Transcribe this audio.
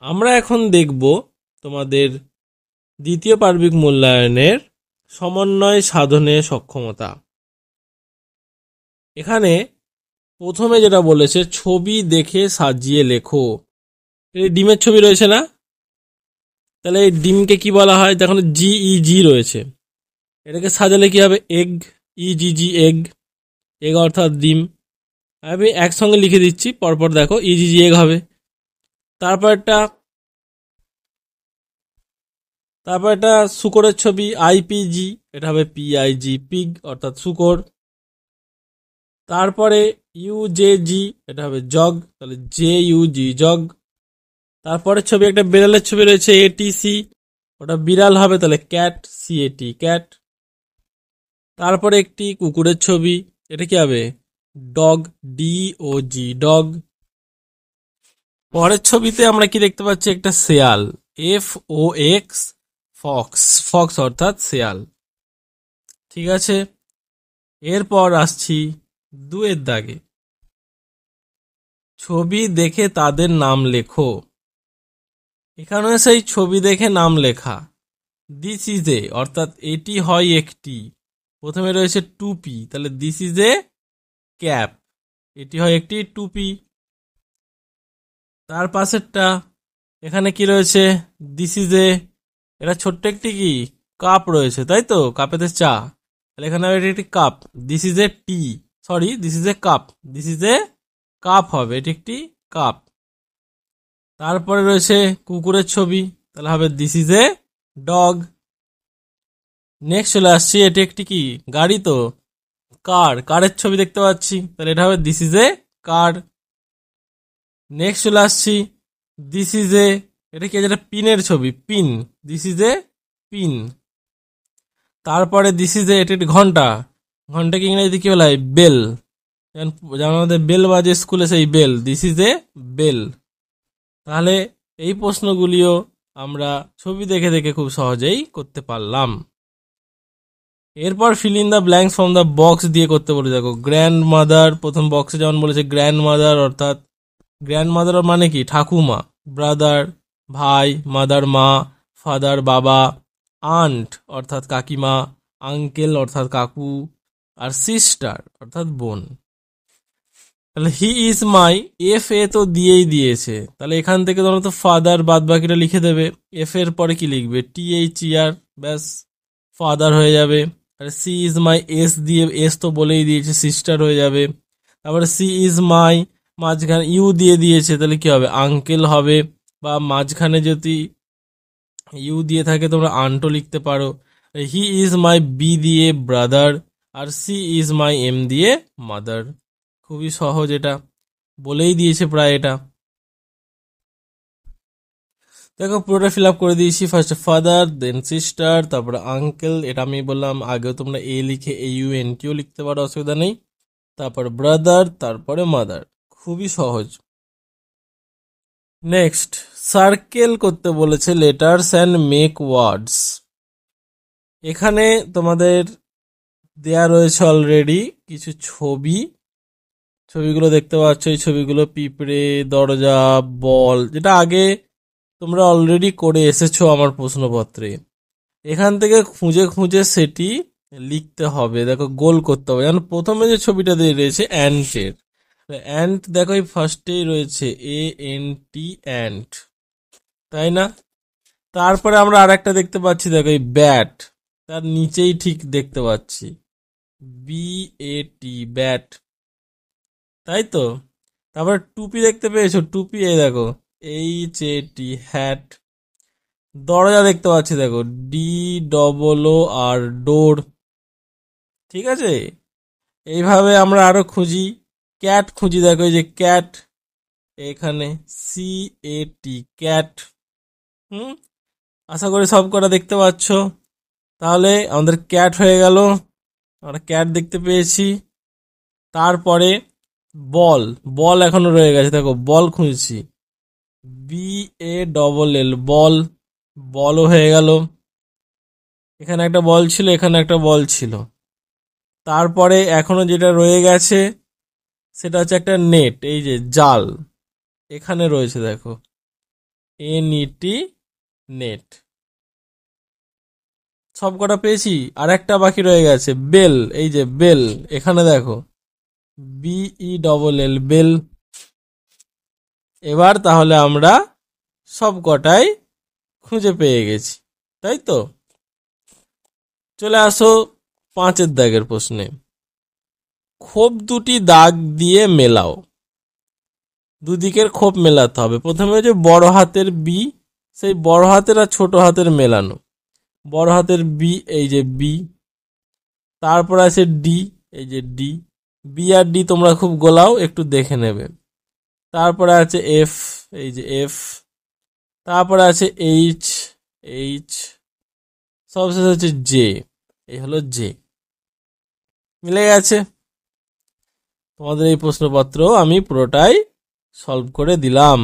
আমরা এখন দেখব তোমাদের দ্বিতীয় পার্বিক মূল্যায়নের সমন্বয় সাধনে সক্ষমতা। এখানে প্রথমে যেটা বলেছে, ছবি দেখে সাজিয়ে লেখো। এই ডিমের ছবি রয়েছে না, তাহলে এই ডিমকে কি বলা হয়? দেখো GEG রয়েছে, এটাকে সাজালে কি হবে? এগ, EGG এগ, এগ অর্থাৎ ডিম। আমি একসঙ্গে লিখে দিচ্ছি পরপর, দেখো EGG এগ হবে। তারপর একটা শুকরের ছবি, IPG, এটা হবে PIG পিগ অর্থাৎ শুকর। তারপরে UJG, এটা হবে জগ, তাহলে JUG জগ। তারপরে ছবি একটা বিড়ালের ছবি রয়েছে, ATC, ওটা বিড়াল হবে, তাহলে ক্যাট, CAT ক্যাট। তারপরে একটি কুকুরের ছবি, এটা কি হবে? Dog, DOG dog. পরের ছবিতে আমরা কি দেখতে পাচ্ছি? একটা শেয়াল, FOX ফক্স, ফক্স অর্থাৎ শেয়াল। ঠিক আছে, এরপর আসছি 2 দাগে। ছবি দেখে তাদের নাম লেখো। এখানে সেই ছবি দেখে নাম লেখা। দিস ইজ এ অর্থাৎ এটি হয় একটি। প্রথমে রয়েছে টুপি, তাহলে দিস ইজ এ ক্যাপ, এটি হয় একটি টুপি। তার পাশেরটা এখানে কি রয়েছে? দিস ইজ এ, এটা ছোট্ট একটি কি কাপ রয়েছে, তাই তো? কাপেতে চা, তাহলে এখানে হবে একটি cup. This is A T, sorry this is A cup, this is A cup হবে, এটি একটি কাপ। তারপরে রয়েছে কুকুরের ছবি, তাহলে হবে this is a dog. Next চলে আসছি, এটি একটি কি গাড়ি, তো কার, কারের ছবি দেখতে পাচ্ছি, তাহলে এটা হবে this is A car. Next চলে আসছি, দিস ইজ এ, এটা কি? যেটা পিনের ছবি, pin, this is A pin. তারপরে দিস ইজ এ, এটা একটি ঘন্টা, ঘন্টাকে ইংরেজিতে কি বলা হয়? বেল। যেমন আমাদের বেল বাজে স্কুলে, সেই bell, this is a bell. তাহলে এই প্রশ্নগুলিও আমরা ছবি দেখে দেখে খুব সহজেই করতে পারলাম। এরপর fill in the blanks from the box দিয়ে করতে বলে। দেখো গ্র্যান্ড মাদার, প্রথম বক্সে যেমন বলেছে গ্র্যান্ড মাদার অর্থাৎ গ্র্যান্ড মাদার মানে কি? ঠাকুমা। ব্রাদার ভাই, মাদার মা, ফাদার বাবা, আন্ট অর্থাৎ কাকিমা, আঙ্কেল অর্থাৎ কাকু, আর সিস্টার অর্থাৎ বোন। তাহলে হি ইজ মাই, এ তো দিয়েই দিয়েছে, তাহলে এখান থেকে তোমরা তো ফাদার বাদ বাকিটা লিখে দেবে। এর পরে কি লিখবে? THER, ব্যাস ফাদার হয়ে যাবে। আর সি ইজ মাই, দিয়ে তো বলেই দিয়েছে, সিস্টার হয়ে যাবে। তারপরে সি ইজ মাই, মাঝখানে ইউ দিয়ে দিয়েছে, তাহলে কি হবে? আঙ্কেল হবে, বা মাঝখানে যদি ইউ দিয়ে থাকে তোমরা আন্টো লিখতে পারো। হি ইজ মাই, বি দিয়ে ব্রাদার, আর সি ইজ মাই, এম দিয়ে মাদার। খুবই সহজ, এটা বলেই দিয়েছে প্রায় এটা। দেখো পুরোটা ফিল আপ করে দিয়েছি। ফার্স্ট ফাদার, দেন সিস্টার, তারপরে আঙ্কেল, এটা আমি বললাম আগেও, তোমরা এ লিখে AUNTও লিখতে পারো, অসুবিধা নেই। তারপর ব্রাদার, তারপরে মাদার, খুবই সহজ। নেক্সট সার্কেল করতে বলেছে লেটার্স অ্যান্ড মেক ওয়ার্ডস। এখানে তোমাদের দেয়া রয়েছে অলরেডি কিছু ছবি, ছবিগুলো দেখতে পাচ্ছ। এই ছবিগুলো পিঁপড়ে, দরজা, বল, যেটা আগে তোমরা অলরেডি করে এসেছো আমার প্রশ্নপত্রে। এখান থেকে খুঁজে খুঁজে সেটি লিখতে হবে। দেখো গোল করতে হবে। যেমন প্রথমে যে ছবিটা দিয়ে রয়েছে অ্যান্টের, অ্যান্ট দেখো এই ফার্স্টেই রয়েছে ANT অ্যান্ট, তাই না? তারপরে আমরা আর একটা দেখতে পাচ্ছি, দেখো এই ব্যাট, তার নিচেই ঠিক দেখতে পাচ্ছি BAT ব্যাট, তাই তো? তারপরে টুপি দেখতে পেয়েছো, টুপি, এই দেখো HAT হ্যাট। দরজা দেখতে পাচ্ছি, দেখো DOOR ডোর। ঠিক আছে, এইভাবে আমরা আরো খুঁজি। ক্যাট খুঁজি, দেখো এই যে ক্যাট, এখানে CAT ক্যাট। হুম, আশা করি সব কটা দেখতে পাচ্ছ। তাহলে আমাদের ক্যাট হয়ে গেল, আমরা ক্যাট দেখতে পেয়েছি। তারপরে বল, বল এখনো রয়ে গেছে, দেখো বল খুঁজছি, BALL বল, বলও হয়ে গেল। এখানে একটা বল ছিল, এখানে একটা বল ছিল। তারপরে এখনো যেটা রয়ে গেছে সেটা হচ্ছে একটা নেট, এই যে জাল, এখানে রয়েছে দেখো NET, নেট। সব কটা পেয়েছি, আর একটা বাকি রয়ে গেছে, বেল। এই যে বেল, এখানে দেখো, BELL, বেল। এবার তাহলে আমরা সব কটাই খুঁজে পেয়ে গেছি, তাই তো? চলে আসো 5 দাগের প্রশ্নে। খোপ দুটি দাগ দিয়ে মেলাও। দুদিকের খোপ মেলাতে হবে। প্রথমে যে বড় হাতের বি, সেই বড় হাতের আর ছোট হাতের মেলানো। বড় হাতের বি, এই যে বি। তারপর আছে ডি, এই যে ডি। বি আর ডি তোমরা খুব গোলাও, একটু দেখে নেবে। তারপরে আছে এফ, এই যে এফ। তারপরে আছে এইচ, এইচ। সবশেষে হচ্ছে জে, এই হলো জে। মিলে গেছে। তোমাদের এই প্রশ্নপত্র আমি পুরোটাই সলভ করে দিলাম।